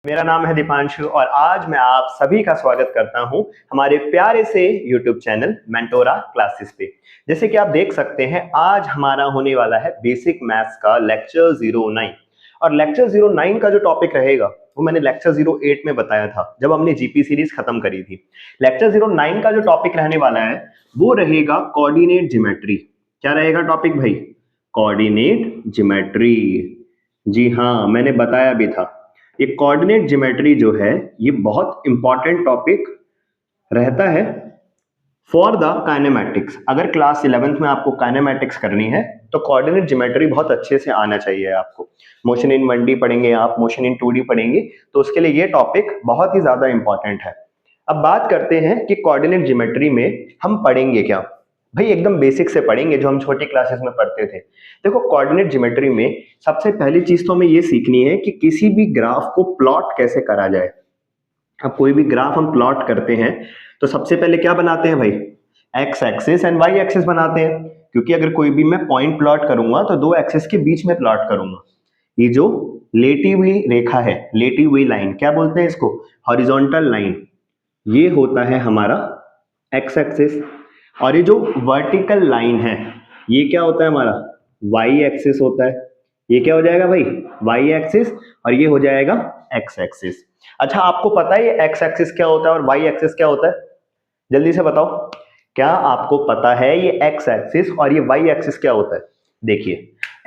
मेरा नाम है दीपांशु और आज मैं आप सभी का स्वागत करता हूं हमारे प्यारे से YouTube चैनल मेंटोरा क्लासेस पे। जैसे कि आप देख सकते हैं आज हमारा होने वाला है बेसिक मैथ्स का लेक्चर 09 और लेक्चर 09 का जो टॉपिक रहेगा वो मैंने लेक्चर 08 में बताया था जब हमने जीपी सीरीज खत्म करी थी। लेक्चर 09 का जो टॉपिक रहने वाला है वो रहेगा कोऑर्डिनेट ज्योमेट्री। क्या रहेगा टॉपिक भाई? Coordinate geometry. जी हाँ, मैंने बताया भी था। ये कोऑर्डिनेट ज्योमेट्री जो है ये बहुत इंपॉर्टेंट टॉपिक रहता है फॉर द काइनेमैटिक्स। अगर क्लास 11th में आपको काइनेमैटिक्स करनी है तो कोऑर्डिनेट ज्योमेट्री बहुत अच्छे से आना चाहिए आपको। मोशन इन 1D पढ़ेंगे आप, मोशन इन 2D पढ़ेंगे, तो उसके लिए ये टॉपिक बहुत ही ज्यादा इंपॉर्टेंट है। अब बात करते हैं कि कोऑर्डिनेट ज्योमेट्री में हम पढ़ेंगे क्या। भाई एकदम बेसिक से पढ़ेंगे जो हम छोटी क्लासेस में पढ़ते थे। देखो कोऑर्डिनेट ज्योमेट्री में सबसे पहली चीज तो हमें ये सीखनी है कि किसी भी ग्राफ को प्लॉट कैसे करा जाए। अब कोई भी ग्राफ हम प्लॉट करते हैं तो सबसे पहले क्या बनाते हैं भाई? X axis and Y axis बनाते हैं, क्योंकि अगर कोई भी मैं पॉइंट प्लॉट करूंगा तो दो एक्सिस के बीच में प्लॉट करूंगा। ये जो लेटी हुई रेखा है, लेटी हुई लाइन, क्या बोलते हैं इसको? Horizontal line. ये होता है हमारा एक्स एक्सिस। और ये जो वर्टिकल लाइन है ये क्या होता है हमारा? वाई एक्सिस होता है। ये क्या हो जाएगा भाई? Y axis. और ये हो जाएगा एक्स एक्सिस। अच्छा, आपको पता है ये एक्स एक्सिस क्या होता है और वाई एक्सिस क्या होता है? जल्दी से बताओ, क्या आपको पता है ये एक्स एक्सिस और ये वाई एक्सिस क्या होता है? देखिए,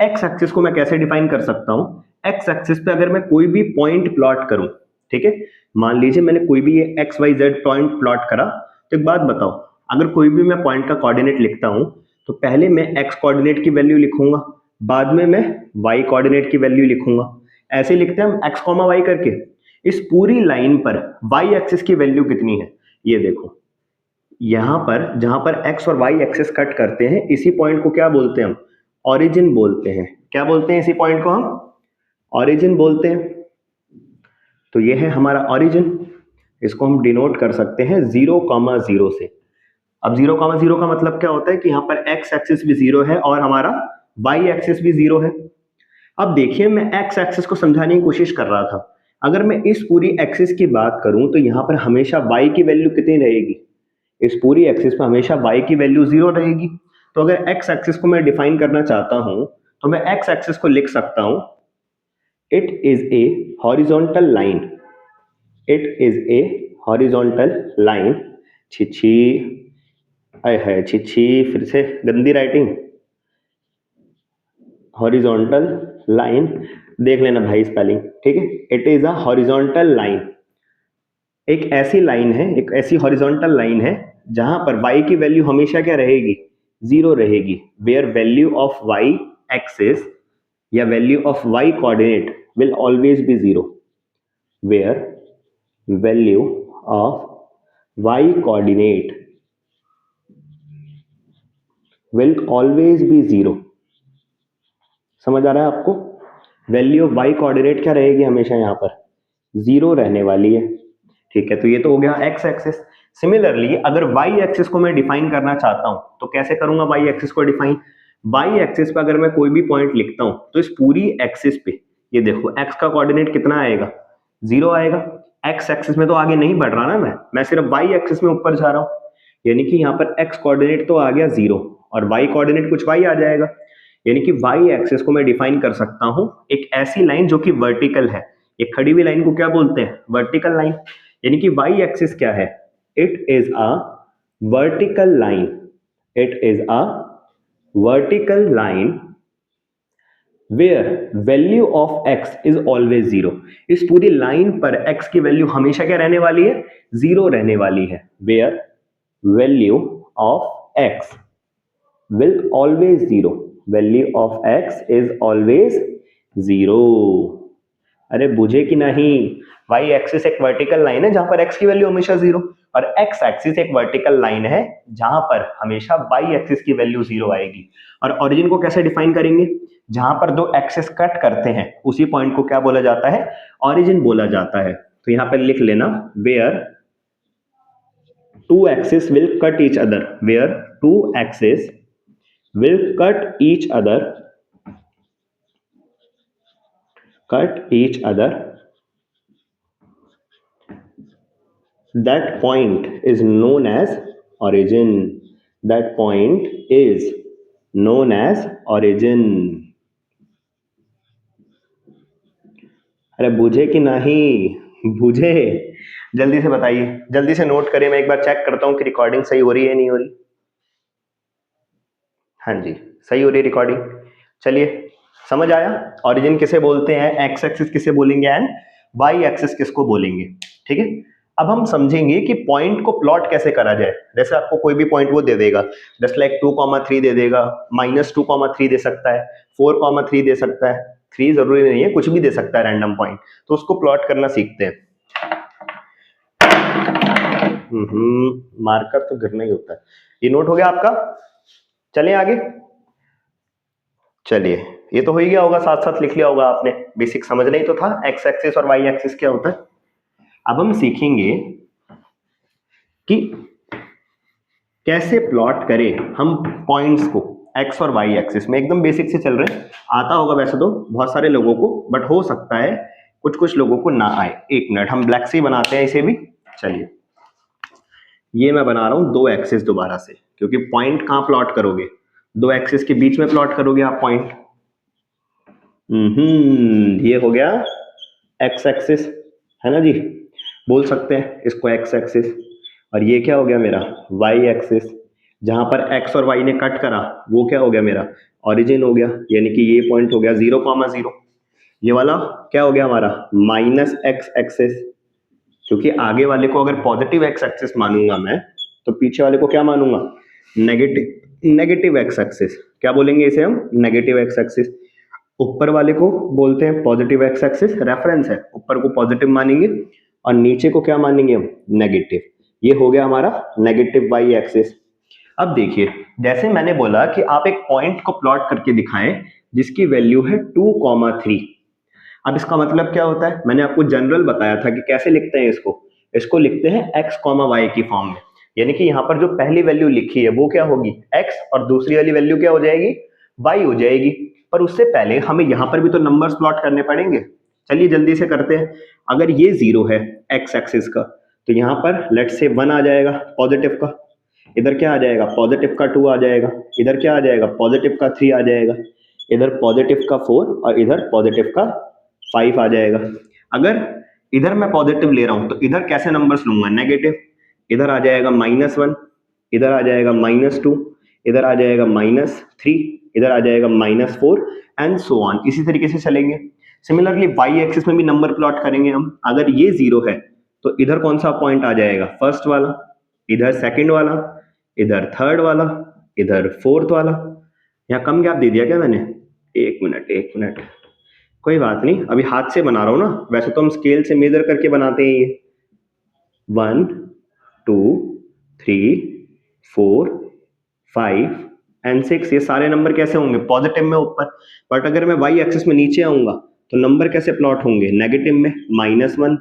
एक्स एक्सिस को मैं कैसे डिफाइन कर सकता हूं। एक्स एक्सिस पे अगर मैं कोई भी पॉइंट प्लॉट करूं, ठीक है, मान लीजिए मैंने कोई भी ये X Y Z point plot करा, तो एक बात बताओ, अगर कोई भी मैं पॉइंट का कोऑर्डिनेट लिखता हूं तो पहले मैं एक्स कोऑर्डिनेट की वैल्यू लिखूंगा, बाद में मैं वाई कोऑर्डिनेट की वैल्यू लिखूंगा। ऐसे लिखते हैं हम एक्स कॉमा वाई करके। इस पूरी लाइन पर वाई एक्सिस की वैल्यू कितनी है? ये देखो, यहां पर जहां पर एक्स और वाई एक्सिस कट करते हैं इसी पॉइंट को क्या बोलते हैं हम? ओरिजिन बोलते हैं। क्या बोलते हैं इसी पॉइंट को हम? ओरिजिन बोलते हैं। तो ये है हमारा ओरिजिन। इसको हम डिनोट कर सकते हैं 0,0 से। अब 0,0 का मतलब क्या होता है कि यहाँ पर एक्स एक्सिस भी जीरो है और हमारा वाई एक्सिस भी जीरो है। अब देखिए, मैं एक्स एक्सिस को समझाने की कोशिश कर रहा था। अगर मैं इस पूरी एक्सिस की बात करूं तो यहाँ पर हमेशा वाई की वैल्यू कितनी रहेगी? इस पूरी एक्सिस पे हमेशा y की वैल्यू जीरो रहेगी। तो अगर x एक्सिस को मैं डिफाइन करना चाहता हूं तो मैं x एक्सिस को लिख सकता हूं, it is a horizontal line. It is a horizontal line. छिछी, आय है छिछी, फिर से गंदी राइटिंग। हॉरिजॉन्टल लाइन, देख लेना भाई स्पेलिंग, ठीक है। It is a horizontal line. एक ऐसी लाइन है, एक ऐसी हॉरिजॉन्टल लाइन है जहां पर y की वैल्यू हमेशा क्या रहेगी? जीरो रहेगी। Where value of y axis या value of y coordinate will always be zero. Where value of y coordinate will always be zero. समझ आ रहा है आपको? वैल्यू ऑफ y कोऑर्डिनेट क्या रहेगी हमेशा? यहाँ पर जीरो रहने वाली है, ठीक है। तो ये तो हो गया एक्स एक्सिस। सिमिलरली अगर वाई एक्सिस को मैं डिफाइन करना चाहता हूं तो कैसे करूंगा वाई एक्सिस को डिफाइन? वाई एक्सिस पे अगर मैं कोई भी पॉइंट लिखता हूं तो इस पूरी एक्सिस पे ये देखो, एक्स का कोऑर्डिनेट कितना आएगा? जीरो आएगा। एक्स एक्सिस में तो आगे नहीं बढ़ रहा ना, मैं सिर्फ वाई एक्सिस में ऊपर जा रहा हूं। यानी कि यहाँ पर एक्स कोऑर्डिनेट तो आ गया जीरो और वाई कोऑर्डिनेट कुछ वाई आ जाएगा। यानी कि वाई एक्सिस को मैं डिफाइन कर सकता हूं एक ऐसी लाइन जो कि वर्टिकल है। एक खड़ी हुई लाइन को क्या बोलते हैं? Vertical line. यानी कि वाई एक्सिस क्या है? It is a vertical line. It is a vertical line where value of X is always zero. इस पूरी लाइन पर एक्स की वैल्यू हमेशा क्या रहने वाली है? जीरो रहने वाली है। Where value of X will always zero. Value of x is always zero. अरे बुझे कि नहीं? y एक्सिस एक वर्टिकल लाइन है जहां पर x की वैल्यू हमेशा जीरो और x एक्सिस एक वर्टिकल लाइन है जहां पर हमेशा y एक्सिस की वैल्यू जीरो आएगी। और ओरिजिन को कैसे डिफाइन करेंगे? जहां पर दो एक्सिस कट करते हैं उसी पॉइंट को क्या बोला जाता है? ओरिजिन बोला जाता है। तो यहां पर लिख लेना, where two axis will cut each other. Where two axis will cut each other That point is known as origin. That point is known as origin. अरे बुझे कि नहीं बुझे? जल्दी से बताइए, जल्दी से नोट करिए, मैं एक बार चेक करता हूँ कि रिकॉर्डिंग सही हो रही है नहीं हो रही। हाँ जी, सही हो रही है रिकॉर्डिंग। चलिए, समझ आया ओरिजिन किसे बोलते हैं, एक्स एक्सिस किसे बोलेंगे एंड वाई एक्सिस किसको बोलेंगे। ठीक है, अब हम समझेंगे कि पॉइंट को प्लॉट कैसे करा जाए। जैसे आपको कोई भी पॉइंट वो दे देगा, जस्ट लाइक 2,3 दे देगा, -2,3 दे सकता है, 4,3 दे सकता है, 3 जरूरी नहीं है, कुछ भी दे सकता है रैंडम पॉइंट। तो उसको प्लॉट करना सीखते हैं। मार्कर तो गिरना ही होता है। ये नोट हो गया आपका? चलें आगे। चलिए, ये तो हो ही गया होगा, साथ साथ लिख लिया होगा आपने, बेसिक समझना ही तो था एक्स एक्सिस और वाई एक्सिस क्या होता है। अब हम सीखेंगे कि कैसे प्लॉट करें हम पॉइंट्स को एक्स और वाई एक्सिस में। एकदम बेसिक से चल रहे हैं, आता होगा वैसे तो बहुत सारे लोगों को, बट हो सकता है कुछ कुछ लोगों को ना आए। एक मिनट, हम ब्लैक से ही बनाते हैं इसे भी। चलिए, ये मैं बना रहा हूं दो एक्सिस दोबारा से, क्योंकि पॉइंट कहां प्लॉट करोगे, दो एक्सिस के बीच में प्लॉट करोगे आप पॉइंट। ये हो गया एक्स एक्सिस, है ना जी, बोल सकते हैं इसको एक्स एक्सिस। और ये क्या हो गया मेरा, वाई एक्सिस। जहां पर एक्स और वाई ने कट करा वो क्या हो गया मेरा, ओरिजिन हो गया, यानी कि ये पॉइंट हो गया 0,0। ये वाला क्या हो गया हमारा, माइनस एक्स एक्सिस, क्योंकि आगे वाले को अगर पॉजिटिव एक्स एक्सिस मानूंगा मैं, तो पीछे वाले को क्या मानूंगा, नेगेटिव नेगेटिव एक्स एक्सिस। क्या बोलेंगे इसे हम, नेगेटिव एक्स एक्सिस। ऊपर वाले को बोलते हैं पॉजिटिव एक्स एक्सिस, रेफरेंस है, ऊपर को पॉजिटिव मानेंगे और नीचे को क्या मानेंगे हम, नेगेटिव। ये हो गया हमारा नेगेटिव वाई एक्सिस। अब देखिए, जैसे मैंने बोला कि आप एक पॉइंट को प्लॉट करके दिखाएं जिसकी वैल्यू है 2,3। अब इसका मतलब क्या होता है, मैंने आपको जनरल बताया था कि कैसे लिखते हैं इसको। इसको लिखते हैं एक्स कॉमा वाई की फॉर्म में, यानी कि यहाँ पर जो पहली वैल्यू लिखी है वो क्या होगी, एक्स, और दूसरी वाली वैल्यू क्या हो जाएगी, वाई हो जाएगी। पर उससे पहले हमें यहाँ पर भी तो नंबर्स प्लॉट करने पड़ेंगे। चलिए जल्दी से करते हैं। अगर ये जीरो है एक्स एक्सिस का, तो यहाँ पर लेट से 1 आ जाएगा पॉजिटिव का, इधर क्या आ जाएगा, पॉजिटिव का 2 आ जाएगा, इधर क्या आ जाएगा, पॉजिटिव का 3 आ जाएगा, इधर पॉजिटिव का 4 और इधर पॉजिटिव का 5 आ जाएगा। अगर इधर मैं पॉजिटिव ले रहा हूं तो इधर कैसे नंबर्स लूंगा, नेगेटिव। इधर आ जाएगा -1, इधर आ जाएगा -2, इधर आ जाएगा -3, इधर आ जाएगा -4 एंड सो ऑन। इसी तरीके से चलेंगे। सिमिलरली वाई एक्सिस में भी नंबर प्लॉट करेंगे हम। अगर ये जीरो है तो इधर कौन सा पॉइंट आ जाएगा, फर्स्ट वाला, इधर सेकंड वाला, इधर थर्ड वाला, इधर फोर्थ वाला। यहाँ कम गैप दे दिया क्या मैंने, एक मिनट एक मिनट, कोई बात नहीं, अभी हाथ से बना रहा हूं ना, वैसे तो हम स्केल से मेजर करके बनाते हैं ये। 1 2 3 4 5 एंड 6, ये सारे नंबर कैसे होंगे, पॉजिटिव में ऊपर। बट अगर मैं वाई एक्सिस में नीचे आऊंगा तो नंबर कैसे प्लॉट होंगे, नेगेटिव में, -1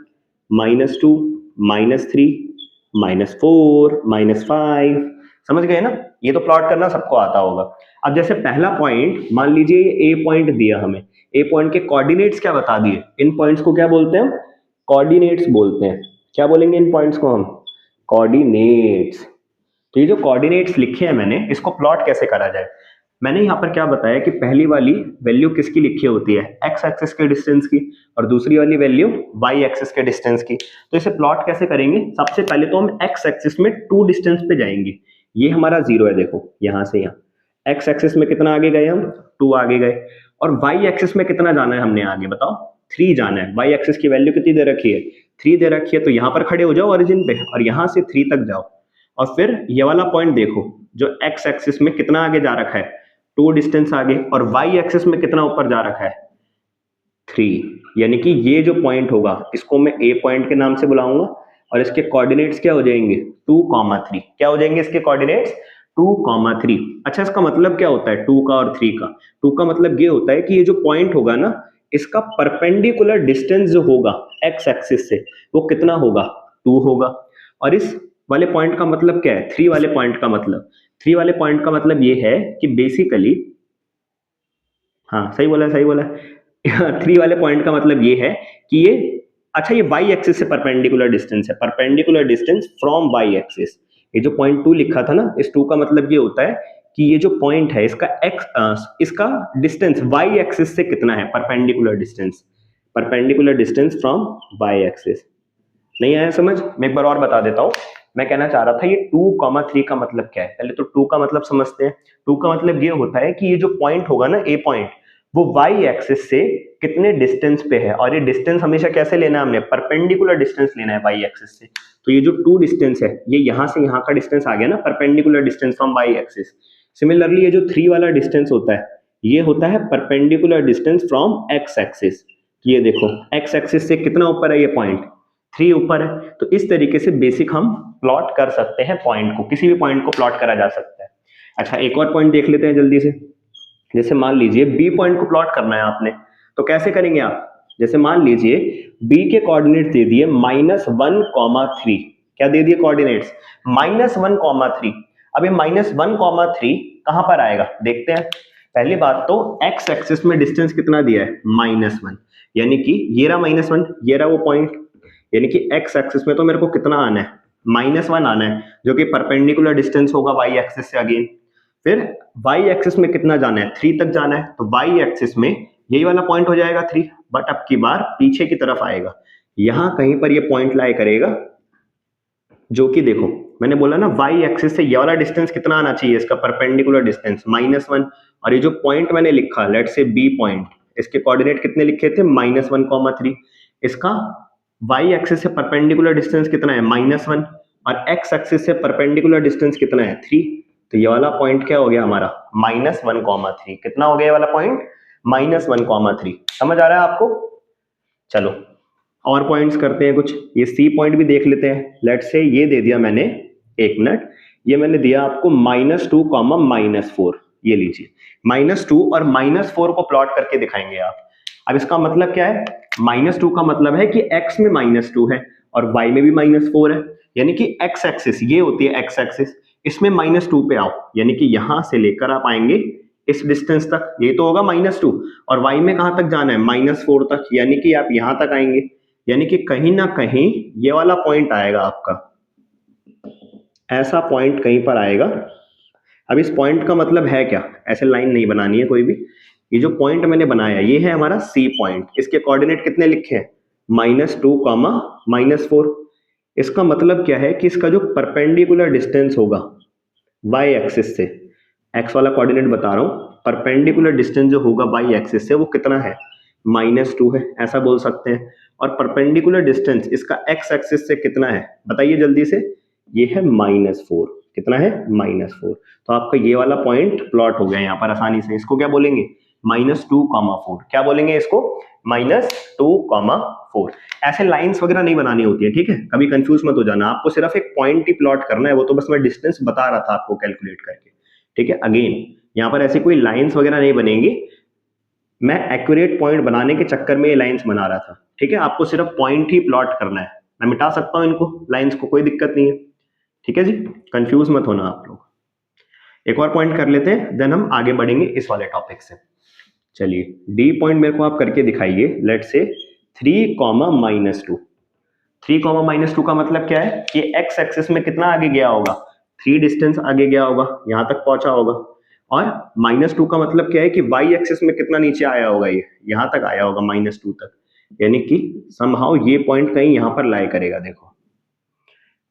-2 -3 -4 -5। समझ गए ना, ये तो प्लॉट करना सबको आता होगा। अब जैसे पहला पॉइंट, मान लीजिए ये ए पॉइंट दिया हमें, ए पॉइंट के कोऑर्डिनेट्स क्या बता दिए, इन पॉइंट्स को क्या बोलते हैं हम, कोऑर्डिनेट्स बोलते हैं। क्या बोलेंगे इन पॉइंट्स को हम, कोऑर्डिनेट्स। तो ये जो कोऑर्डिनेट्स लिखे हैं मैंने, इसको प्लॉट कैसे करा जाए। मैंने यहाँ पर क्या बताया कि पहली वाली वैल्यू किसकी लिखी होती है, एक्स एक्सिस के डिस्टेंस की, और दूसरी वाली वैल्यू वाई एक्सिस के डिस्टेंस की। तो इसे प्लॉट कैसे करेंगे, सबसे पहले तो हम एक्स एक्सिस में 2 डिस्टेंस पे जाएंगे। ये हमारा जीरो है, देखो यहां से यहाँ एक्स एक्सिस में कितना आगे गए हम, 2 आगे गए। और वाई एक्सिस में कितना जाना है हमने आगे, बताओ, 3 जाना है। वाई एक्सिस की वैल्यू कितनी दे रखी है, 3 दे रखी है। तो यहां पर खड़े हो जाओ ओरिजिन पे और यहां से 3 तक जाओ, और फिर ये वाला पॉइंट देखो जो एक्स एक्सिस में कितना आगे जा रखा है, 2 डिस्टेंस आगे, और वाई एक्सिस में कितना ऊपर जा रखा है, 3। यानी कि ये जो पॉइंट होगा इसको मैं ए पॉइंट के नाम से बुलाऊंगा, और इसके कोऑर्डिनेट्स क्या हो जाएंगे, 2,3। क्या हो जाएंगे इसके कोऑर्डिनेट्स, 2,3। अच्छा, इसका मतलब क्या होता है 2 का और 3 का, 2 का मतलब ये होता है कि ये जो पॉइंट होगा ना, इसका परपेंडिकुलर डिस्टेंस जो होगा एक्स एक्सिस से, वो कितना होगा, 2 होगा। और इस वाले पॉइंट का मतलब क्या है, 3 वाले पॉइंट का मतलब, 3 वाले पॉइंट का मतलब ये है कि बेसिकली, हाँ सही बोला, सही बोला। 3 वाले पॉइंट का मतलब ये है कि ये अच्छा, ये वाई एक्सिस से परपेंडिकुलर डिस्टेंस है, perpendicular distance from Y axis. ये जो पॉइंट 2 लिखा था ना, इस 2 का मतलब ये होता है कि ये जो पॉइंट है इसका डिस्टेंस वाई एक्सिस से कितना है, perpendicular distance from Y axis. नहीं आया समझ? मैं एक बार और बता देता हूँ। मैं कहना चाह रहा था ये 2,3 का मतलब क्या है। पहले तो 2 का मतलब समझते हैं। 2 का मतलब ये होता है कि ये जो पॉइंट होगा ना, ए पॉइंट, वो वाई एक्सिस से कितने डिस्टेंस पे है। और ये डिस्टेंस हमेशा कैसे लेना है, हमने परपेंडिकुलर डिस्टेंस लेना है वाई एक्सिस से। तो ये जो 2 डिस्टेंस है, ये यहां से यहां का डिस्टेंस आ गया ना, perpendicular distance from Y axis. Similarly ये जो 3 वाला डिस्टेंस होता है, ये होता है perpendicular distance from x axis. ये देखो, एक्स एक्सिस से कितना ऊपर है ये पॉइंट, 3 ऊपर है। तो इस तरीके से बेसिक हम प्लॉट कर सकते हैं पॉइंट को, किसी भी पॉइंट को प्लॉट करा जा सकता है। अच्छा, एक और पॉइंट देख लेते हैं जल्दी से। जैसे मान लीजिए बी पॉइंट को प्लॉट करना है आपने, तो कैसे करेंगे आप? जैसे मान लीजिए बी के कोऑर्डिनेट दे दिए -1,3। क्या दे दिए कोऑर्डिनेट्स? -1,3। अब ये -1,3 कहां पर आएगा देखते हैं। पहली बात तो एक्स एक्सिस में डिस्टेंस कितना दिया है, -1, यानी कि ये रहा -1, ये रहा वो पॉइंट। यानी कि एक्स एक्सिस में तो मेरे को कितना आना है, -1 आना है, जो कि परपेंडिकुलर डिस्टेंस होगा वाई एक्सिस से अगेन। फिर वाई एक्सिस में कितना जाना है, 3 तक जाना है। तो वाई एक्सिस में यही वाला पॉइंट हो जाएगा 3, बट अब की बार पीछे की तरफ आएगा, यहां कहीं पर ये पॉइंट लाई करेगा। जो कि देखो, मैंने बोला ना वाई एक्सिस से ये वाला डिस्टेंस कितना आना चाहिए, इसका परपेंडिकुलर डिस्टेंस -1। और ये जो पॉइंट मैंने लिखा, लेट से बी पॉइंट, इसके कोऑर्डिनेट कितने लिखे थे, -1,3। इसका वाई एक्सिस से परपेंडिकुलर डिस्टेंस कितना है, -1। और एक्स एक्सिस से परपेंडिकुलर डिस्टेंस कितना है, 3। तो ये वाला पॉइंट क्या हो गया हमारा, -1,3। कितना हो गया ये वाला पॉइंट, -1,3। समझ आ रहा है आपको? चलो और पॉइंट्स करते हैं कुछ। ये सी पॉइंट भी देख लेते हैं। लेट से ये दे दिया मैंने, एक मिनट, ये मैंने दिया आपको -2, -4। ये लीजिए, -2 और -4 को प्लॉट करके दिखाएंगे आप। अब इसका मतलब क्या है, -2 का मतलब है कि x में -2 है और y में भी -4 है। यानी कि x एक्सिस ये होती है, x एक्सिस, इसमें -2 पे आओ, यानी कि यहां से लेकर आप आएंगे इस डिस्टेंस तक, ये तो होगा -2। और y में कहां तक जाना है, -4 तक, यानी कि आप यहां तक आएंगे। यानी कि कहीं ना कहीं ये वाला पॉइंट आएगा आपका, ऐसा पॉइंट कहीं पर आएगा। अब इस पॉइंट का मतलब है क्या, ऐसे लाइन नहीं बनानी है कोई भी। ये जो पॉइंट मैंने बनाया ये है हमारा सी पॉइंट। इसके कोऑर्डिनेट कितने लिखे हैं, -2, -4। इसका मतलब क्या है कि इसका जो परपेंडिकुलर डिस्टेंस होगा वाई एक्सिस से, एक्स वाला कोऑर्डिनेट बता रहा हूं, परपेंडिकुलर डिस्टेंस जो होगा वाई एक्सिस से वो कितना है, -2 है, ऐसा बोल सकते हैं। और परपेंडिकुलर डिस्टेंस इसका एक्स एक्सिस से कितना है, बताइए जल्दी से। ये है -4। कितना है, -4। तो आपका ये वाला पॉइंट प्लॉट हो गया यहाँ पर आसानी से। इसको क्या बोलेंगे, -2,4। क्या बोलेंगे इसको, -2,4। ऐसे लाइंस वगैरह नहीं बनानी होती है, ठीक है? कभी कंफ्यूज मत हो जाना, आपको सिर्फ एक पॉइंट ही प्लॉट करना है, वो तो बस मैं डिस्टेंस बता रहा था आपको कैलकुलेट करके, ठीक है? अगेन यहाँ पर ऐसी कोई लाइंस वगैरह नहीं बनेंगी, मैं एक्यूरेट पॉइंट बनाने के चक्कर में ये लाइंस बना रहा था, ठीक है? आपको सिर्फ पॉइंट ही प्लॉट करना है। मैं मिटा सकता हूं इनको, लाइंस को, कोई दिक्कत नहीं है, ठीक है जी? कंफ्यूज मत होना आप लोग। एक और पॉइंट कर लेते हैं, देन हम आगे बढ़ेंगे इस वाले टॉपिक से। चलिए, डी पॉइंट मेरे को आप करके दिखाइए। लेट से 3, -2। 3, -2 का मतलब क्या है कि एक्स एक्सिस में कितना आगे गया होगा, 3 डिस्टेंस आगे गया होगा, यहां तक पहुंचा होगा। और -2 का मतलब क्या है कि वाई एक्सिस में कितना नीचे आया होगा, ये यहां तक आया होगा, -2 तक। यानी कि समहाउ ये पॉइंट कहीं यहां पर लाई करेगा। देखो,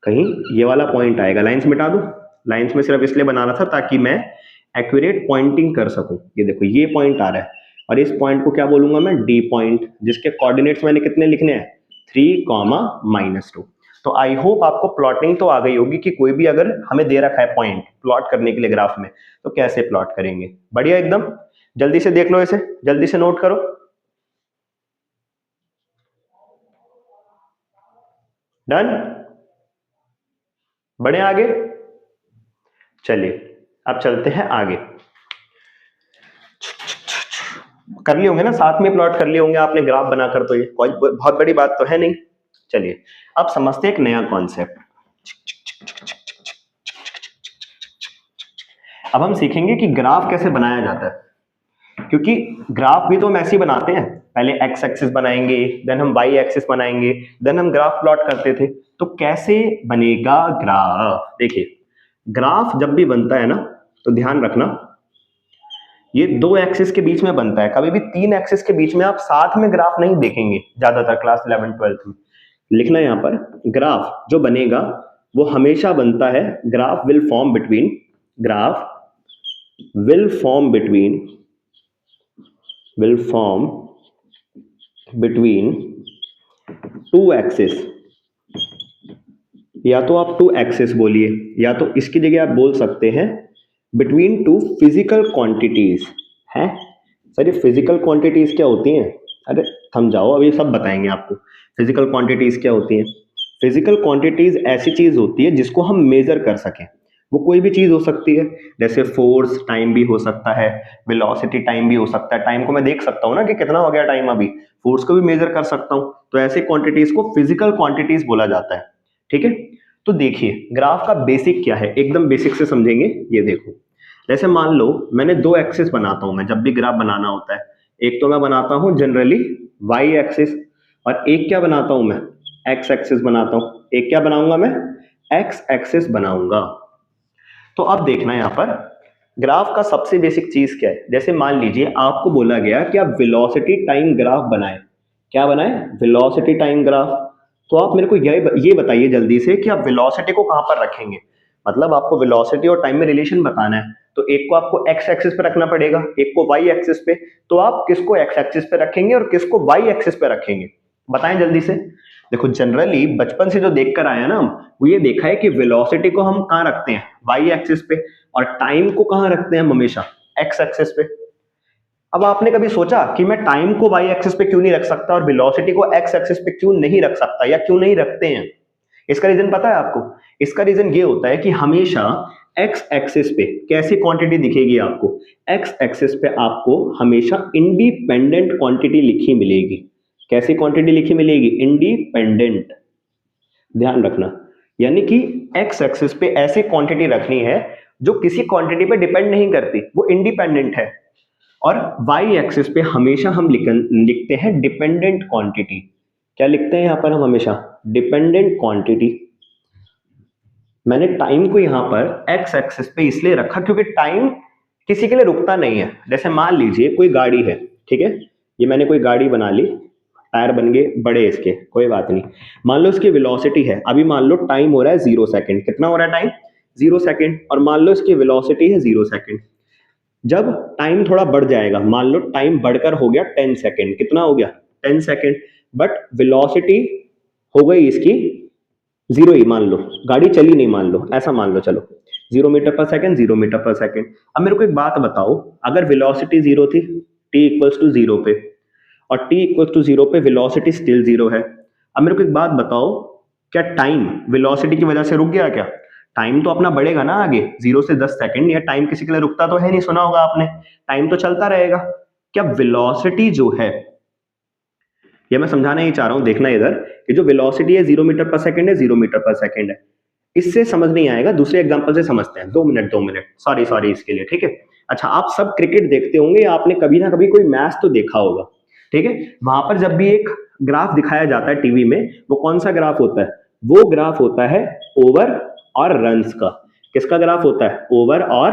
कहीं ये वाला पॉइंट आएगा। लाइंस मिटा दूं, लाइंस में सिर्फ इसलिए बना रहा था ताकि मैं एक्यूरेट पॉइंटिंग कर सकूं। ये देखो, ये पॉइंट आ रहा है और इस पॉइंट को क्या बोलूंगा मैं, डी पॉइंट, जिसके कोऑर्डिनेट्स मैंने कितने लिखने हैं, 3, -2। तो आई होप आपको प्लॉटिंग तो आ गई होगी कि कोई भी अगर हमें दे रखा है पॉइंट प्लॉट करने के लिए ग्राफ में, तो कैसे प्लॉट करेंगे। बढ़िया एकदम, जल्दी से देख लो इसे, जल्दी से नोट करो। डन, बढ़े आगे। चलिए अब चलते हैं आगे। कर लिए होंगे ना, साथ में प्लॉट कर लिए होंगे आपने ग्राफ बनाकर, तो ये कोई बहुत बड़ी बात तो है नहीं। चलिए अब समझते हैं एक नया कॉन्सेप्ट। अब हम सीखेंगे कि ग्राफ कैसे बनाया जाता है, क्योंकि ग्राफ भी तो हम ऐसे ही बनाते हैं। पहले एक्स एक्सिस बनाएंगे, देन हम वाई एक्सिस बनाएंगे, देन हम ग्राफ प्लॉट करते थे। तो कैसे बनेगा ग्राफ? देखिए, ग्राफ जब भी बनता है ना, तो ध्यान रखना, ये दो एक्सिस के बीच में बनता है, कभी भी तीन एक्सिस के बीच में आप साथ में ग्राफ नहीं देखेंगे ज्यादातर क्लास 11 12 में। लिखना यहाँ पर, ग्राफ जो बनेगा वो हमेशा बनता है, graph will form between, graph will form between, will form between two axis, या तो आप टू एक्सिस बोलिए, या तो इसकी जगह आप बोल सकते हैं बिटवीन टू फिजिकल क्वांटिटीज है। सर ये फिजिकल क्वांटिटीज क्या होती हैं? अरे थम जाओ, अभी सब बताएंगे आपको। फिजिकल क्वांटिटीज क्या होती हैं? फिजिकल क्वांटिटीज ऐसी चीज होती है जिसको हम मेजर कर सकें। वो कोई भी चीज हो सकती है, जैसे फोर्स टाइम भी हो सकता है, वेलोसिटी टाइम भी हो सकता है। टाइम को मैं देख सकता हूँ ना कि कितना हो गया टाइम अभी, फोर्स को भी मेजर कर सकता हूँ। तो ऐसे क्वांटिटीज को फिजिकल क्वांटिटीज बोला जाता है। ठीक है, तो देखिए ग्राफ का बेसिक क्या है, एकदम बेसिक से समझेंगे। ये देखो, जैसे मान लो मैंने दो एक्सिस बनाता हूं, मैं जब भी ग्राफ बनाना होता है, एक तो मैं बनाता हूं जनरली वाई एक्सिस, और एक क्या बनाता हूं मैं, एक्स एक्सिस बनाता हूं। एक क्या बनाऊंगा मैं, एक्स एक्सिस बनाऊंगा। तो अब देखना यहां पर ग्राफ का सबसे बेसिक चीज क्या है। जैसे मान लीजिए आपको बोला गया कि आप वेलोसिटी टाइम ग्राफ बनाएं। क्या बनाएं? Velocity time graph. तो आप मेरे को ये बताइए जल्दी से कि आप वेलोसिटी को कहां पर रखेंगे। मतलब आपको वेलोसिटी और टाइम में रिलेशन बताना है, तो एक को आपको एक्स एक्सिस पे रखना पड़ेगा, एक को वाई एक्सिस पे। तो आप किसको एक्स एक्सिस पे रखेंगे और किसको वाई एक्सिस पे रखेंगे, बताएं जल्दी से। देखो जनरली बचपन से जो देखकर आए हैं ना हम, वो ये देखा है कि वेलोसिटी को हम कहाँ रखते हैं, वाई एक्सिस पे, और टाइम को कहाँ रखते हैं हम हमेशा, एक्स एक्सिस पे। अब आपने कभी सोचा कि मैं टाइम को वाई एक्सिस पे क्यों नहीं रख सकता और वेलोसिटी को एक्स एक्सिस पे क्यों नहीं रख सकता, या क्यों नहीं रखते हैं? इसका रीजन पता है आपको? इसका रीजन ये होता है कि हमेशा एक्स एक्सिस पे कैसी क्वांटिटी दिखेगी आपको, एक्स एक्सिस पे आपको हमेशा इंडिपेंडेंट क्वांटिटी लिखी मिलेगी। कैसी क्वांटिटी लिखी मिलेगी? इंडिपेंडेंट। ध्यान रखना, यानी कि एक्स एक्सिस पे ऐसी क्वांटिटी रखनी है जो किसी क्वांटिटी पे डिपेंड नहीं करती, वो इंडिपेंडेंट है। और वाई एक्सिस पे हमेशा हम लिखते हैं डिपेंडेंट क्वांटिटी। क्या लिखते हैं यहां पर हम हमेशा? Dependent quantity. मैंने टाइम को यहां पर एक्स एक्सिस पे इसलिए रखा क्योंकि टाइम किसी के लिए रुकता नहीं है। जैसे मान लीजिए कोई गाड़ी है, ठीक है, ये मैंने कोई गाड़ी बना ली, टायर बन गए बड़े इसके, कोई बात नहीं। मान लो इसकी वेलोसिटी है, अभी मान लो टाइम हो रहा है 0 सेकेंड। कितना हो रहा है टाइम? 0 सेकेंड। और मान लो इसकी वेलोसिटी है 0 सेकेंड। जब टाइम थोड़ा बढ़ जाएगा, मान लो टाइम बढ़कर हो गया 10 सेकेंड। कितना हो गया? 10 सेकेंड। बट वेलोसिटी हो गई इसकी 0 ही, मान लो गाड़ी चली नहीं, मान लो ऐसा मान लो, चलो 0 मीटर पर सेकेंड, 0 मीटर पर सेकेंड। अब मेरे को एक बात बताओ, अगर वेलोसिटी 0 थी, t इक्वल्स टू 0 पे, और t इक्वल्स टू 0 पे वेलोसिटी स्टिल 0 है। अब मेरे को एक बात बताओ, क्या टाइम वेलोसिटी की वजह से रुक गया क्या? टाइम तो अपना बढ़ेगा ना आगे, 0 से 10 सेकेंड। या टाइम किसी के लिए रुकता तो है नहीं, सुना होगा आपने, टाइम तो चलता रहेगा। क्या वेलोसिटी जो है, ये मैं समझाना ही चाह रहा हूं, देखना इधर, कि जो वेलोसिटी है 0 मीटर पर सेकेंड है, 0 मीटर पर सेकेंड है। इससे समझ नहीं आएगा, दूसरे एग्जांपल से समझते हैं। 2 मिनट, सॉरी सॉरी इसके लिए, ठीक है। अच्छा, आप सब क्रिकेट देखते होंगे, आपने कभी ना कभी कोई मैच तो देखा होगा, ठीक है। वहां पर जब भी एक ग्राफ दिखाया जाता है टीवी में, वो कौन सा ग्राफ होता है? वो ग्राफ होता है ओवर और रन्स का। किसका ग्राफ होता है? ओवर और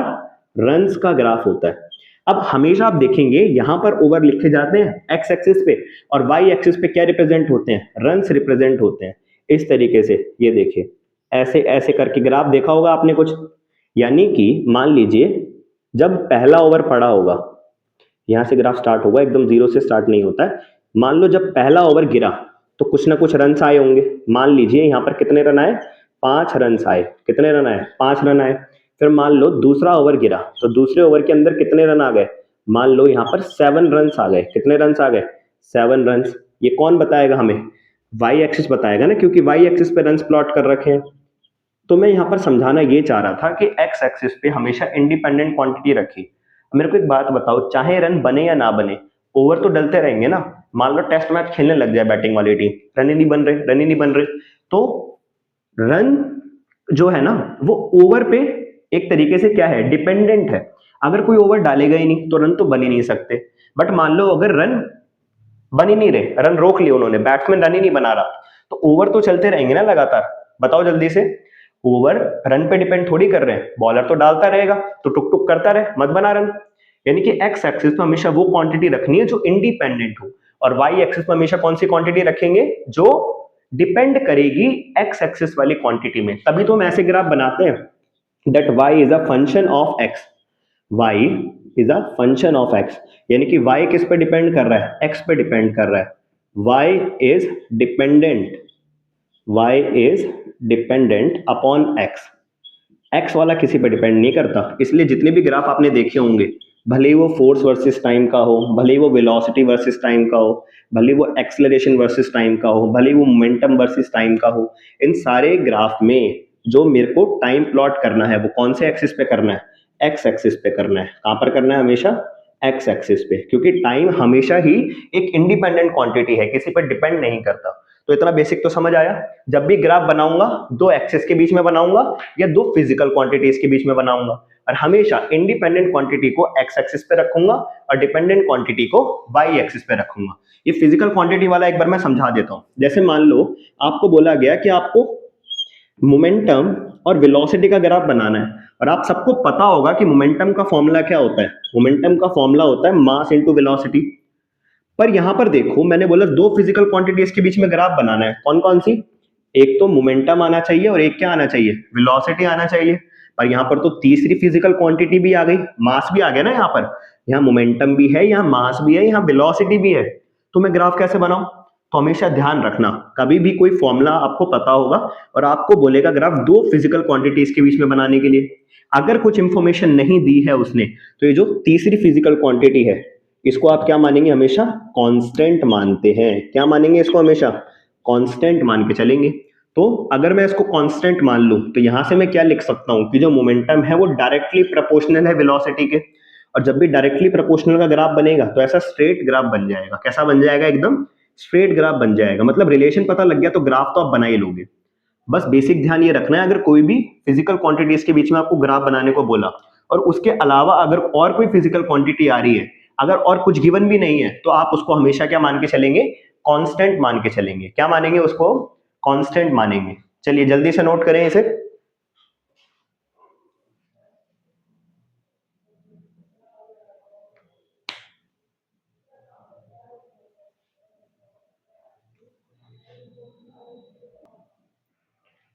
रन्स का ग्राफ होता है। अब हमेशा आप देखेंगे यहां पर ओवर लिखे जाते हैं एक्स एक्सिस पे, और वाई एक्सिस पे क्या रिप्रेजेंट होते हैं? रन्स रिप्रेजेंट होते हैं। इस तरीके से ये देखिए, ऐसे ऐसे करके ग्राफ देखा होगा आपने कुछ। यानी कि मान लीजिए जब पहला ओवर पड़ा होगा, यहां से ग्राफ स्टार्ट होगा, एकदम 0 से स्टार्ट नहीं होता है। मान लो जब पहला ओवर गिरा तो कुछ ना कुछ रन आए होंगे। मान लीजिए यहां पर कितने रन आए? 5 रन आए। कितने रन आए? 5 रन आए। फिर मान लो दूसरा ओवर गिरा तो दूसरे ओवर के अंदर कितने रन आ गए? मान लो यहां पर 7 रन आ गए। कितने रन आ गए? 7 रन। ये कौन बताएगा हमें? वाई एक्सिस बताएगा ना, क्योंकि वाई एक्सिस पे रन प्लॉट कर रखे हैं। तो मैं यहां पर समझाना ये चाह रहा था कि एक्स एक्सिस पे हमेशा इंडिपेंडेंट क्वांटिटी रखी। मेरे को एक बात बताओ, चाहे रन बने या ना बने, ओवर तो डलते रहेंगे ना। मान लो टेस्ट मैच खेलने लग जाए बैटिंग वाली टीम, रन ही नहीं बन रहे, रन ही नहीं बन रहे, तो रन जो है ना वो ओवर पे एक तरीके से क्या है? डिपेंडेंट है। अगर कोई ओवर डालेगा ही नहीं तो रन तो बन ही नहीं सकते। बट मान लो अगर रन बन ही नहीं रहे, रन रोक लिए उन्होंने, बैट्समैन रन ही नहीं बना रहा, तो ओवर तो चलते रहेंगे ना लगातार। बताओ जल्दी से, ओवर रन पे डिपेंड थोड़ी कर रहे हैं, बॉलर तो डालता रहेगा, तो टुक टुक करता रहे, मत बना रन। यानी कि एक्स एक्सिस में हमेशा वो क्वांटिटी रखनी है जो इंडिपेंडेंट हो, और वाई एक्सिस में हमेशा कौन सी क्वांटिटी रखेंगे, जो डिपेंड करेगी एक्स एक्सिस वाली क्वांटिटी में। तभी तो हम ऐसे ग्राफ बनाते हैं, that Y is a function of X, y is a function of x, यानी कि y किस पे डिपेंड कर रहा है, x पे डिपेंड कर रहा है। y is dependent, y is dependent upon x, x वाला किसी पे डिपेंड नहीं करता। इसलिए जितने भी ग्राफ आपने देखे होंगे, भले ही वो फोर्स वर्सेस टाइम का हो, भले ही वो वेलोसिटी वर्सेस टाइम का हो, भले ही वो एक्सेलरेशन वर्सेस टाइम का हो, भले ही वो मोमेंटम वर्सेस टाइम का हो, इन सारे ग्राफ में जो मेरे को टाइम प्लॉट करना है वो कौन से एक्सिस पे करना है, एक्स एक्सिस पे करना है। कहां पर करना है, हमेशा एक्स एक्सिस पे, क्योंकि टाइम हमेशा ही एक इंडिपेंडेंट क्वांटिटी है, किसी पर डिपेंड नहीं करता। तो इतना बेसिक तो समझ आया। जब भी ग्राफ बनाऊंगा दो एक्सिस के बीच में बनाऊंगा या दो फिजिकल क्वांटिटीज के बीच में बनाऊंगा, और हमेशा इंडिपेंडेंट क्वांटिटी को एक्स एक्सिस पे रखूंगा और डिपेंडेंट क्वांटिटी को वाई एक्सिस पे रखूंगा। ये फिजिकल क्वांटिटी वाला एक बार मैं समझा देता हूं। जैसे मान लो आपको बोला गया कि आपको मोमेंटम और वेलोसिटी का ग्राफ बनाना है, और आप सबको पता होगा कि मोमेंटम का फॉर्मूला क्या होता है, मोमेंटम का फॉर्मूला होता है मास इनटू वेलोसिटी। पर यहां पर देखो, मैंने बोला दो फिजिकल क्वांटिटीज के बीच में ग्राफ बनाना है, कौन कौन सी, एक तो मोमेंटम आना चाहिए और एक क्या आना चाहिए, वेलोसिटी आना चाहिए। पर यहां पर तो तीसरी फिजिकल क्वांटिटी भी आ गई, मास भी आ गया ना यहाँ पर, यहाँ मोमेंटम भी है, यहाँ मास भी है, यहाँ वेलोसिटी भी है। तो मैं ग्राफ कैसे बनाऊं, तो हमेशा ध्यान रखना, कभी भी कोई फॉर्मूला आपको पता होगा और आपको बोलेगा ग्राफ दो फिजिकल क्वांटिटीज के बीच में बनाने के लिए, अगर कुछ इंफॉर्मेशन नहीं दी है उसने, तो ये जो तीसरी फिजिकल क्वांटिटी है इसको आप क्या मानेंगे, हमेशा कांस्टेंट मानते हैं। क्या मानेंगे इसको, हमेशा कांस्टेंट मान के चलेंगे। तो अगर मैं इसको कांस्टेंट मान लूं तो यहां से मैं क्या लिख सकता हूं कि जो मोमेंटम है वो डायरेक्टली प्रोपोर्शनल है वेलोसिटी के, और जब भी डायरेक्टली प्रोपोर्शनल का ग्राफ बनेगा तो ऐसा स्ट्रेट ग्राफ बन जाएगा। कैसा बन जाएगा, एकदम स्ट्रेट ग्राफ बन जाएगा। मतलब रिलेशन पता लग गया तो ग्राफ तो आप बना ही लोगे। बस बेसिक ध्यान ये रखना है, अगर कोई भी फिजिकल क्वांटिटीज के बीच में आपको ग्राफ बनाने को बोला और उसके अलावा अगर और कोई फिजिकल क्वांटिटी आ रही है, अगर और कुछ गिवन भी नहीं है, तो आप उसको हमेशा क्या मान के चलेंगे, कांस्टेंट मान के चलेंगे। क्या मानेंगे उसको, कांस्टेंट मानेंगे। चलिए जल्दी से नोट करें इसे।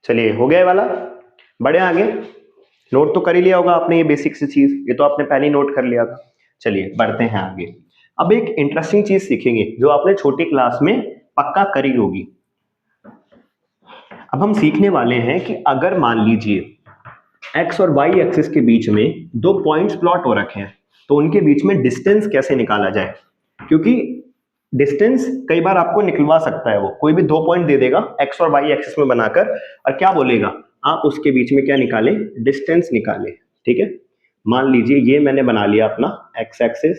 चलिए हो गया ये वाला, बढ़े आगे। नोट तो कर ही लिया होगा आपने ये बेसिक सी चीज, ये तो आपने पहले ही नोट कर लिया था। चलिए बढ़ते हैं आगे। अब एक इंटरेस्टिंग चीज सीखेंगे जो आपने छोटी क्लास में पक्का करी होगी। अब हम सीखने वाले हैं कि अगर मान लीजिए एक्स और वाई एक्सिस के बीच में दो पॉइंट्स प्लॉट हो रखे हैं, तो उनके बीच में डिस्टेंस कैसे निकाला जाए। क्योंकि डिस्टेंस कई बार आपको निकलवा सकता है, वो कोई भी दो पॉइंट दे देगा एक्स और वाई एक्सिस में बनाकर, और क्या बोलेगा, आप उसके बीच में क्या निकालें, डिस्टेंस निकालें। ठीक है, मान लीजिए ये मैंने बना लिया अपना एक्स एक्सिस,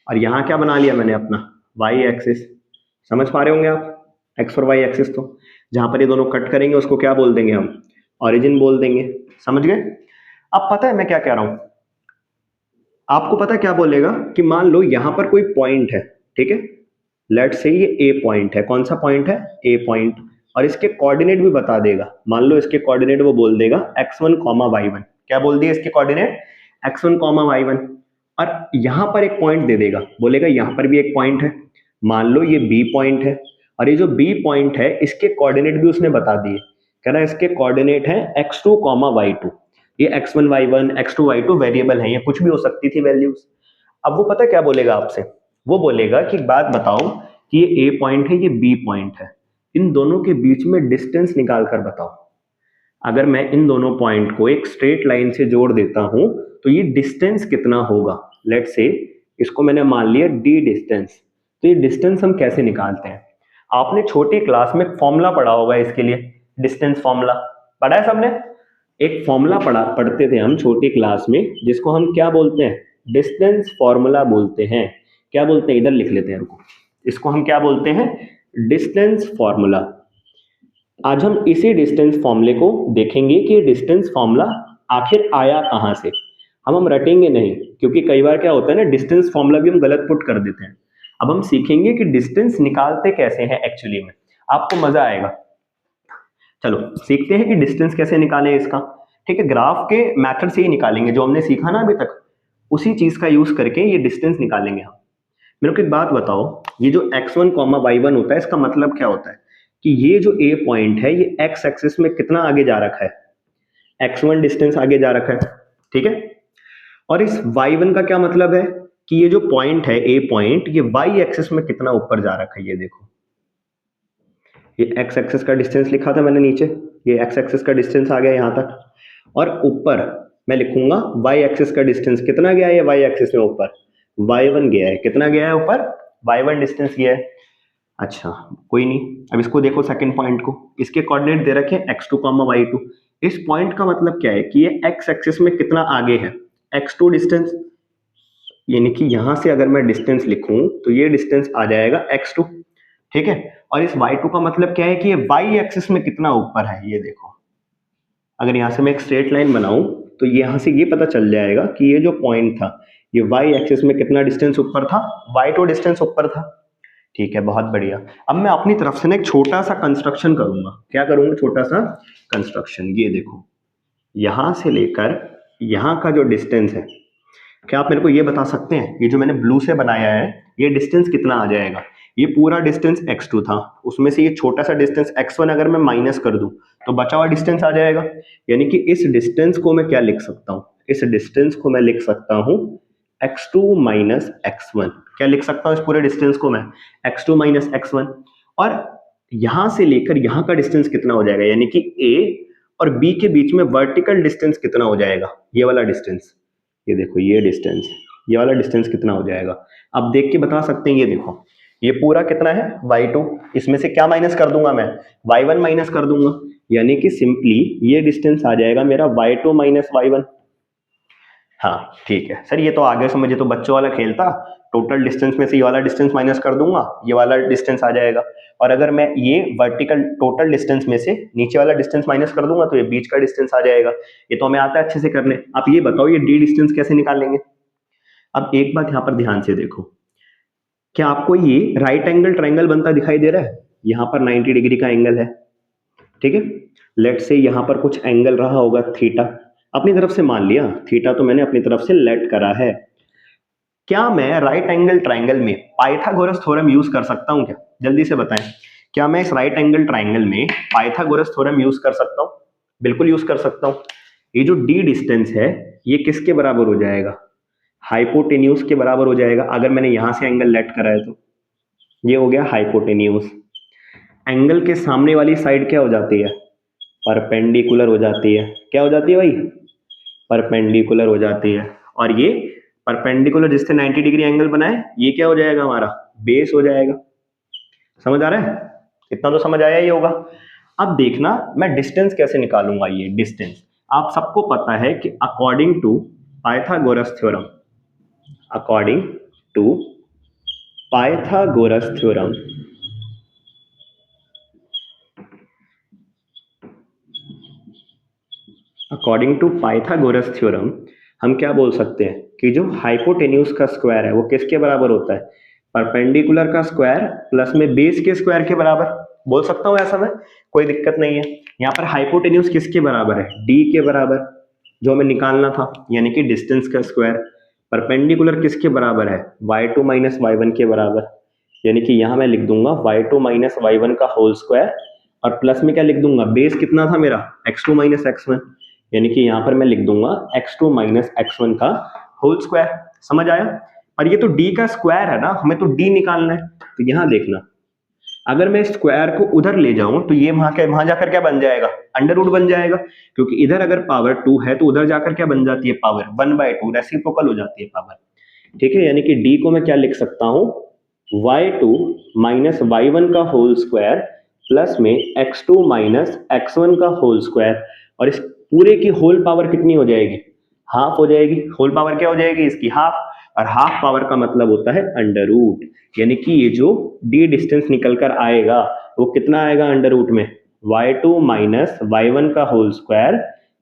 और यहाँ क्या बना लिया मैंने अपना वाई एक्सिस। समझ पा रहे होंगे आप, एक्स और वाई एक्सिस, तो जहां पर ये दोनों कट करेंगे उसको क्या बोल देंगे हम, ऑरिजिन बोल देंगे। समझ गए। अब पता है मैं क्या कह रहा हूं, आपको पता क्या बोलेगा कि मान लो यहां पर कोई पॉइंट है, ठीक है, लेट से ये ए पॉइंट है। कौन सा पॉइंट है, ए पॉइंट, और इसके कोऑर्डिनेट भी बता देगा। मान लो इसके कोऑर्डिनेट वो बोल देगा x1 y1। क्या बोल दिया इसके कोऑर्डिनेट, x1 y1। और यहां पर एक पॉइंट दे देगा, बोलेगा यहां पर भी एक पॉइंट है, मान लो ये बी पॉइंट है, और ये जो बी पॉइंट है इसके कोऑर्डिनेट भी उसने बता दिए। कह रहा है इसके कोऑर्डिनेट है x2 y2। ये x1 y1 x2 y2 variable है, ये कुछ भी हो सकती थी वैल्यूज। अब वो पता क्या बोलेगा आपसे, वो बोलेगा कि एक बात बताओ कि ये ए पॉइंट है, ये बी पॉइंट है, इन दोनों के बीच में डिस्टेंस निकाल कर बताओ। अगर मैं इन दोनों पॉइंट को एक स्ट्रेट लाइन से जोड़ देता हूं तो ये डिस्टेंस कितना होगा। लेट से इसको मैंने मान लिया डी डिस्टेंस। तो ये डिस्टेंस हम कैसे निकालते हैं, आपने छोटी क्लास में फॉर्मूला पढ़ा होगा इसके लिए, डिस्टेंस फॉर्मूला पढ़ा है सबने। एक फॉर्मूला पढ़ते थे हम छोटी क्लास में, जिसको हम क्या बोलते हैं, डिस्टेंस फॉर्मूला बोलते हैं। क्या बोलते हैं, इधर लिख लेते हैं, रुको, इसको हम क्या बोलते हैं, डिस्टेंस फॉर्मूला। आज हम इसी डिस्टेंस फॉर्मूले को देखेंगे कि डिस्टेंस फॉर्मूला आखिर आया कहां से। हम रटेंगे नहीं, क्योंकि कई बार क्या होता है ना, डिस्टेंस फॉर्मूला भी हम गलत पुट कर देते हैं। अब हम सीखेंगे कि डिस्टेंस निकालते कैसे हैं एक्चुअली में, आपको मजा आएगा। चलो सीखते हैं कि डिस्टेंस कैसे निकालें इसका। ठीक है, ग्राफ के मेथड से ही निकालेंगे, जो हमने सीखा ना अभी तक उसी चीज का यूज करके ये डिस्टेंस निकालेंगे हम। मेरे को एक बात बताओ, ये जो x1 y1 होता है इसका मतलब क्या होता है कि ये जो a पॉइंट है ये x एक्सिस में कितना आगे जा रखा है, x1 डिस्टेंस आगे जा रखा है। ठीक है, और इस y1 का क्या मतलब है कि ये जो पॉइंट है a पॉइंट ये y एक्सिस में कितना ऊपर जा रखा है। ये देखो, ये x एक्सिस का डिस्टेंस लिखा था मैंने नीचे, ये x एक्सिस का डिस्टेंस आ गया यहाँ तक, और ऊपर मैं लिखूंगा y एक्सिस का डिस्टेंस कितना गया है, y एक्सिस में ऊपर y1 गया है। कितना गया है ऊपर, y1 डिस्टेंस गया है। अच्छा कोई नहीं, अब इसको देखो सेकंड पॉइंट को, इसके कोऑर्डिनेट दे रखे हैं x2, y2। इस पॉइंट का मतलब क्या है कि ये x एक्सिस में कितना आगे है, x2 डिस्टेंस, यानी कि यहां से अगर मैं डिस्टेंस लिखूं तो ये डिस्टेंस आ जाएगा x2। ठीक है, और इस y2 का मतलब क्या है कि ये y एक्सिस में कितना ऊपर है। ये देखो, अगर यहां से मैं एक स्ट्रेट लाइन बनाऊं तो यहां से ये पता चल जाएगा कि ये जो पॉइंट था ये y एक्सिस में कितना डिस्टेंस ऊपर था, y2 डिस्टेंस ऊपर था। ठीक है, बहुत बढ़िया। अब मैं अपनी तरफ से ना एक छोटा सा कंस्ट्रक्शन करूंगा। क्या करूंगा, छोटा सा कंस्ट्रक्शन। ये देखो, यहां से लेकर यहां का जो डिस्टेंस है, क्या आप मेरे को ये बता सकते हैं ये जो मैंने ब्लू से बनाया है ये डिस्टेंस कितना आ जाएगा। ये पूरा डिस्टेंस x2 था, उसमें से ये छोटा सा डिस्टेंस x1 अगर मैं माइनस कर दूं तो बचा हुआ डिस्टेंस आ जाएगा। यानी कि इस डिस्टेंस को मैं क्या लिख सकता हूं, इस डिस्टेंस को मैं लिख सकता हूं x2 माइनस x1। क्या लिख सकता हूं इस पूरे डिस्टेंस को मैं, x2 माइनस x1। और यहां से लेकर यहां का डिस्टेंस कितना हो जाएगा, यानी कि a और b के बीच में वर्टिकल डिस्टेंस कितना हो जाएगा, ये वाला डिस्टेंस। ये देखो ये डिस्टेंस, ये वाला डिस्टेंस कितना हो जाएगा, अब देख के बता सकते हैं। ये देखो ये पूरा कितना है y2, इसमें से क्या माइनस कर दूंगा मैं, y1 माइनस कर दूंगा, यानी कि सिंपली ये डिस्टेंस आ जाएगा मेरा y2 माइनस y1। हाँ ठीक है सर, ये तो आगे से मुझे तो बच्चों वाला खेल था, टोटल डिस्टेंस में से ये वाला डिस्टेंस माइनस कर दूंगा, ये वाला डिस्टेंस आ जाएगा। और अगर मैं ये वर्टिकल टोटल डिस्टेंस में से नीचे वाला डिस्टेंस माइनस कर दूंगा तो ये बीच का डिस्टेंस आ जाएगा। ये तो हमें आता है अच्छे से करने। आप ये बताओ ये डी डिस्टेंस कैसे निकालेंगे। अब एक बात यहाँ पर ध्यान से देखो, क्या आपको ये राइट एंगल ट्रायंगल बनता दिखाई दे रहा है, यहाँ पर 90 डिग्री का एंगल है। ठीक है, लेट से यहाँ पर कुछ एंगल रहा होगा थीटा, अपनी तरफ से मान लिया, थीटा तो मैंने अपनी तरफ से लेट करा है। क्या मैं राइट एंगल ट्रायंगल में पाइथागोरस थ्योरम यूज कर सकता हूं क्या, जल्दी से बताएं। क्या मैं इस राइट एंगल ट्रायंगल में पाइथागोरस थ्योरम यूज कर सकता हूं, बिल्कुल यूज कर सकता हूं। ये जो डी डिस्टेंस है ये किसके बराबर हो जाएगा, हाइपोटेन्यूज के बराबर हो जाएगा। अगर मैंने यहां से एंगल लेट करा है तो ये हो गया हाइपोटेन्यूज। एंगल के सामने वाली साइड क्या हो जाती है, परपेंडिकुलर हो जाती है। क्या हो जाती है भाई, परपेंडिकुलर हो जाती है। और ये परपेंडिकुलर जिससे 90 डिग्री एंगल बना है ये क्या हो जाएगा, हमारा बेस हो जाएगा। समझ आ रहा है, इतना तो समझ आया ही होगा। अब देखना मैं डिस्टेंस कैसे निकालूंगा। ये डिस्टेंस आप सबको पता है कि according to Pythagoras theorem, according to Pythagoras theorem, according to Pythagoras theorem हम क्या बोल सकते हैं कि जो हाइपोटेन्यूज का स्क्वायर है वो किसके बराबर होता है, परपेंडिकुलर का स्क्वायर प्लस में बेस के स्क्वायर के बराबर। बोल सकता हूं ऐसा मैं, कोई दिक्कत नहीं है। यहाँ पर हाइपोटेन्यूज किसके बराबर है, डी के बराबर, जो हमें निकालना था, यानी कि डिस्टेंस का स्क्वायर। परपेंडिकुलर किसके बराबर है, y2 माइनस वाई के बराबर, यानी कि यहाँ मैं लिख दूंगा y2 माइनस वाई का होल स्क्वायर, और प्लस में क्या लिख दूंगा, बेस कितना था मेरा x2 माइनस x1, यानी कि यहाँ पर मैं लिख दूंगा x2 माइनस x1 का होल स्क्वायर। समझ आया। और ये तो d का स्क्वायर है ना, हमें तो d निकालना है। तो यहाँ देखना, अगर मैं स्क्वायर को उधर ले जाऊं तो ये वहां जाकर क्या बन जाएगा, अंडर रूट बन जाएगा, क्योंकि इधर अगर पावर 2 है तो उधर जाकर क्या बन जाती है, पावर 1/2, रेसिप्रोकल हो जाती है पावर। ठीक है, यानी कि d को मैं क्या लिख सकता हूं, y2 माइनस y1 का होल स्क्वायर प्लस में x2 माइनस x1 का होल स्क्वायर। और इस पूरे की होल पावर कितनी हो जाएगी, हाफ हो जाएगी। होल पावर क्या हो जाएगी इसकी, हाफ। और हाफ पावर का मतलब होता है अंडर रूट, यानी कि ये जो डी डिस्टेंस निकल कर आएगा वो कितना आएगा अंडर रूट में, y2 माइनस y1 का होल स्क्वायर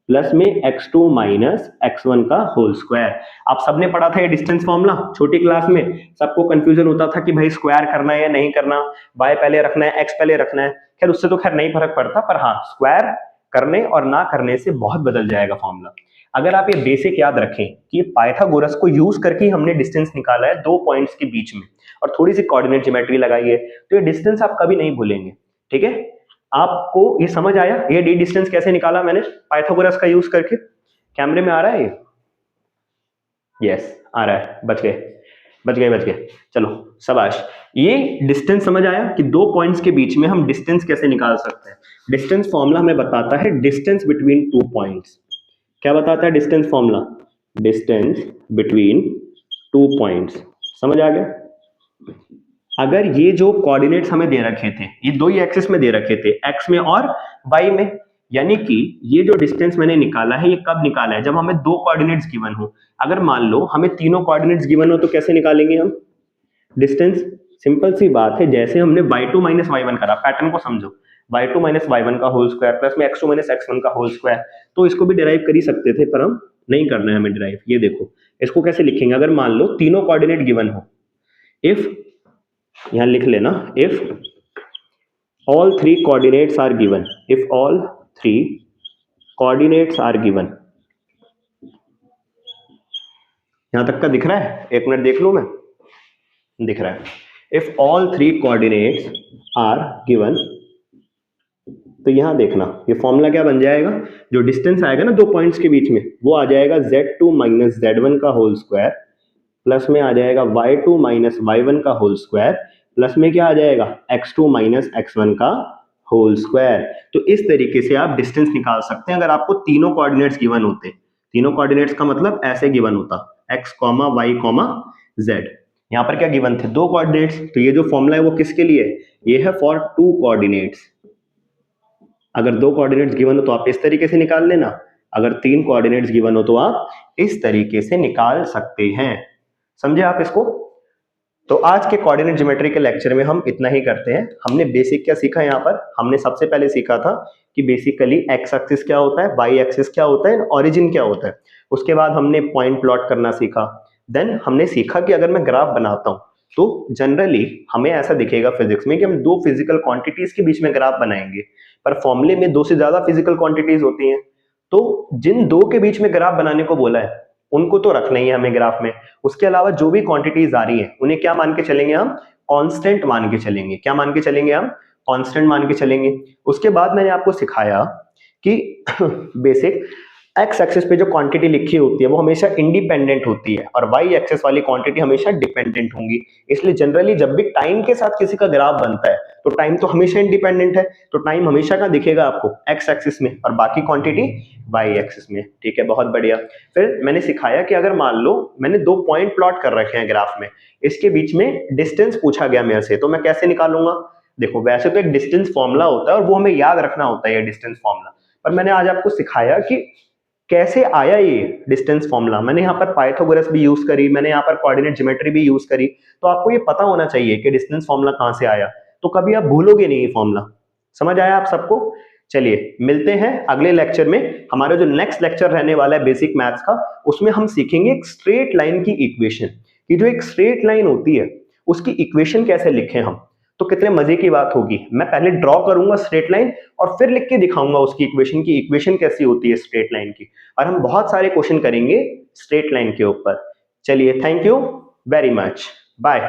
प्लस में x2 माइनस x1 का होल स्क्वायर। आप सबने पढ़ा था ये डिस्टेंस फॉर्मूला छोटी क्लास में। सबको कंफ्यूजन होता था कि भाई स्क्वायर करना है या नहीं करना, y पहले रखना है x पहले रखना है। खैर उससे तो खैर नहीं फर्क पड़ता, पर हाँ स्क्वायर करने और ना करने से बहुत बदल जाएगा फॉर्मूला। अगर आप ये बेसिक याद रखें कि ये पाइथागोरस को यूज करके हमने डिस्टेंस निकाला है दो पॉइंट्स के बीच में, और थोड़ी सी कोऑर्डिनेट ज्योमेट्री लगाई है, तो ये डिस्टेंस आप कभी नहीं भूलेंगे। ठीक है, आपको ये समझ आया ये डी डिस्टेंस कैसे निकाला मैंने पाइथागोरस का यूज करके? कैमरे में आ रहा है ये? यस आ रहा है, बच गए। चलो शाबाश। ये डिस्टेंस समझ आया कि दो पॉइंट्स के बीच में हम डिस्टेंस कैसे निकाल सकते हैं। डिस्टेंस फॉर्मूला हमें बताता है डिस्टेंस बिटवीन टू पॉइंट्स। क्या बताता है distance formula? Distance between two points. समझ आ गया? अगर ये जो कोऑर्डिनेट्स हमें दे रखे थे, ये दो ही एक्सिस में दे रखे थे, एक्स में और वाई में, यानी कि ये जो डिस्टेंस मैंने निकाला है ये कब निकाला है? जब हमें दो कोऑर्डिनेट्स गिवन हो। अगर मान लो हमें तीनों कोऑर्डिनेट्स गिवन हो तो कैसे निकालेंगे हम डिस्टेंस? सिंपल सी बात है, जैसे हमने y2 माइनस y1 करा, पैटर्न को समझो, y2 माइनस y1 का होल स्क्वायर प्लस में x2 माइनस x1 का होल स्क्वायर। तो इसको भी डिराइव कर ही सकते थे, पर हम नहीं करना है हमें डिराइव। ये देखो इसको कैसे लिखेंगे, अगर मान लो तीनों कोऑर्डिनेट गिवन हो, इफ, यहां लिख लेना, if all three coordinates are गिवन, if all three coordinates are गिवन। यहां तक का दिख रहा है? एक मिनट देख लूं मैं, दिख रहा है। If all three coordinates are गिवन, तो यहां देखना ये फॉर्मूला क्या बन जाएगा, जो डिस्टेंस आएगा ना दो पॉइंट्स के बीच में, वो आ जाएगा z2 माइनस z1 का होल स्क्वायर प्लस में आ जाएगा y2 माइनस y1 का होल स्क्वायर प्लस में क्या आ जाएगा x2 माइनस x1 का होल स्क्वायर। तो इस तरीके से आप डिस्टेंस निकाल सकते हैं अगर आपको तीनों कोऑर्डिनेट्स गिवन होते। तीनों कोऑर्डिनेट्स का मतलब ऐसे गिवन होता, x, y, z। यहाँ पर क्या गिवन थे? दो कोऑर्डिनेट्स। तो ये जो फॉर्मूला है वो किसके लिए है? ये है फॉर टू कोऑर्डिनेट्स। अगर दो कोऑर्डिनेट्स गिवन हो तो आप इस तरीके से निकाल लेना, अगर तीन कोऑर्डिनेट्स गिवन हो तो आप इस तरीके से निकाल सकते हैं। समझे आप इसको? तो आज के कोऑर्डिनेट ज्योमेट्री के लेक्चर में हम इतना ही करते हैं। हमने बेसिक क्या सीखा यहाँ पर? हमने सबसे पहले सीखा था कि बेसिकली एक्स एक्सिस क्या होता है, वाई एक्सिस क्या होता है, ओरिजिन क्या होता है। उसके बाद हमने पॉइंट प्लॉट करना सीखा। देन हमने सीखा कि अगर मैं ग्राफ बनाता हूँ तो जनरली हमें ऐसा दिखेगा फिजिक्स में कि हम दो फिजिकल क्वांटिटीज के बीच में ग्राफ बनाएंगे, पर फॉर्मूले में दो से ज्यादा फिजिकल क्वांटिटीज होती हैं। तो जिन दो के बीच में ग्राफ बनाने को बोला है उनको तो रखना ही है हमें ग्राफ में। उसके अलावा जो भी क्वांटिटीज आ रही है उन्हें क्या मान के चलेंगे हम? कांस्टेंट मान के चलेंगे। क्या मान के चलेंगे हम? कांस्टेंट मान के चलेंगे। उसके बाद मैंने आपको सिखाया कि बेसिक एक्स एक्सिस पे जो क्वांटिटी लिखी होती है वो हमेशा इंडिपेंडेंट होती है और वाई एक्सिस वाली क्वांटिटी हमेशा डिपेंडेंट होंगी। इसलिए जनरली जब भी टाइम के साथ किसी का ग्राफ बनता है तो टाइम तो हमेशा इंडिपेंडेंट है, तो टाइम हमेशा का दिखेगा आपको एक्स एक्सिस में और बाकी क्वांटिटी वाई एक्सिस में। ठीक है, बहुत बढ़िया। फिर मैंने सिखाया कि अगर मान लो मैंने दो पॉइंट प्लॉट कर रखे हैं ग्राफ में, इसके बीच में डिस्टेंस पूछा गया मेरे से, तो मैं कैसे निकालूंगा? देखो वैसे तो एक डिस्टेंस फॉर्मूला होता है और वो हमें याद रखना होता है ये डिस्टेंस फॉर्मूला, पर मैंने आज आपको सिखाया कि कैसे आया ये डिस्टेंस फॉर्मूला। मैंने यहाँ पर पाइथागोरस भी यूज करी, मैंने यहाँ पर कोऑर्डिनेट ज्योमेट्री भी यूज करी, तो आपको ये पता होना चाहिए कि डिस्टेंस फॉर्मूला कहाँ से आया, तो कभी आप भूलोगे नहीं ये फॉर्मूला। समझ आया आप सबको? चलिए मिलते हैं अगले लेक्चर में। हमारा जो नेक्स्ट लेक्चर रहने वाला है बेसिक मैथ्स का, उसमें हम सीखेंगे एक स्ट्रेट लाइन की इक्वेशन, कि जो एक स्ट्रेट लाइन होती है उसकी इक्वेशन कैसे लिखें हम। तो कितने मजे की बात होगी, मैं पहले ड्रॉ करूंगा स्ट्रेट लाइन और फिर लिख के दिखाऊंगा उसकी इक्वेशन की इक्वेशन कैसी होती है स्ट्रेट लाइन की, और हम बहुत सारे क्वेश्चन करेंगे स्ट्रेट लाइन के ऊपर। चलिए thank you very much, bye.